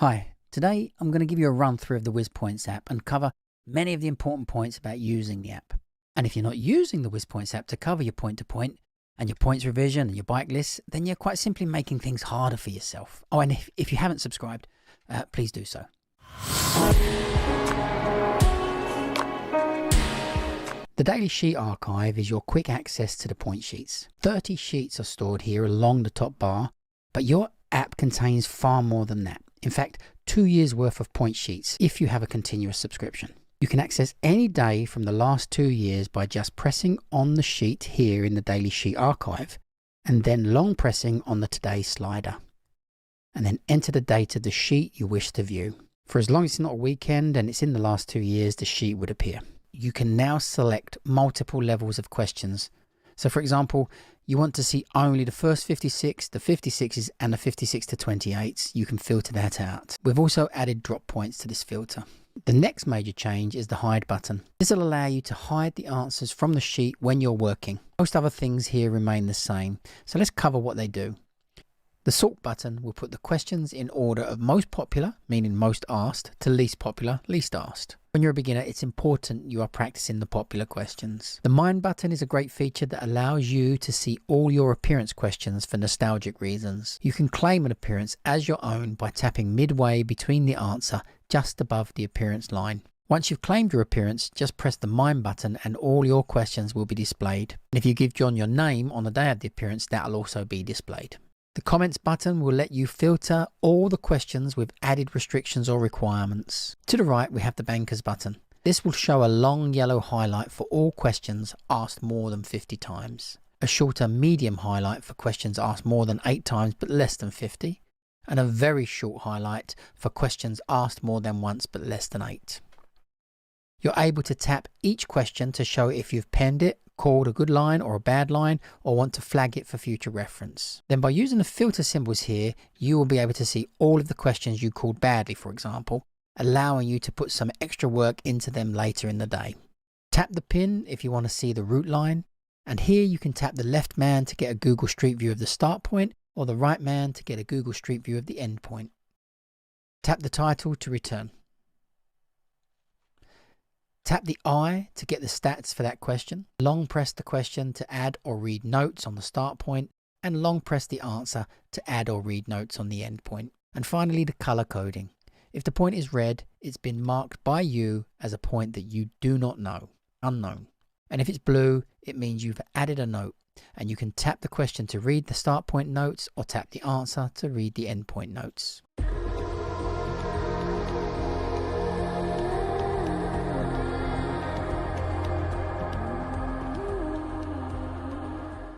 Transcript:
Hi, today I'm going to give you a run through of the WizPoints app and cover many of the important points about using the app. And if you're not using the WizPoints app to cover your point-to-point and your points revision and your bike lists, then you're quite simply making things harder for yourself. Oh, and if you haven't subscribed, please do so. The Daily Sheet Archive is your quick access to the point sheets. 30 sheets are stored here along the top bar, but your app contains far more than that. In fact, 2 years worth of point sheets if you have a continuous subscription. You can access any day from the last 2 years by just pressing on the sheet here in the Daily Sheet Archive and then long pressing on the Today slider. And then enter the date of the sheet you wish to view. For as long as it's not a weekend and it's in the last 2 years, the sheet would appear. You can now select multiple levels of questions. So for example, you want to see only the first 56, the 56s and the 56 to 28s. You can filter that out. We've also added drop points to this filter. The next major change is the hide button. This will allow you to hide the answers from the sheet when you're working. Most other things here remain the same. So let's cover what they do. The sort button will put the questions in order of most popular, meaning most asked, to least popular, least asked. When you're a beginner, it's important you are practicing the popular questions. The Mind button is a great feature that allows you to see all your appearance questions for nostalgic reasons. You can claim an appearance as your own by tapping midway between the answer just above the appearance line. Once you've claimed your appearance, just press the Mind button and all your questions will be displayed. And if you give John your name on the day of the appearance, that will also be displayed. The Comments button will let you filter all the questions with added restrictions or requirements. To the right, we have the Bankers button. This will show a long yellow highlight for all questions asked more than 50 times, a shorter medium highlight for questions asked more than 8 times but less than 50, and a very short highlight for questions asked more than once but less than 8. You're able to tap each question to show if you've penned it, called a good line or a bad line, or want to flag it for future reference. Then by using the filter symbols here, you will be able to see all of the questions you called badly, for example, allowing you to put some extra work into them later in the day. Tap the pin if you want to see the route line, and here you can tap the left man to get a Google Street View of the start point, or the right man to get a Google Street View of the end point. Tap the title to return. Tap the I to get the stats for that question. Long press the question to add or read notes on the start point, and long press the answer to add or read notes on the end point. And finally, the color coding. If the point is red, it's been marked by you as a point that you do not know, unknown. And if it's blue, it means you've added a note, and you can tap the question to read the start point notes or tap the answer to read the end point notes.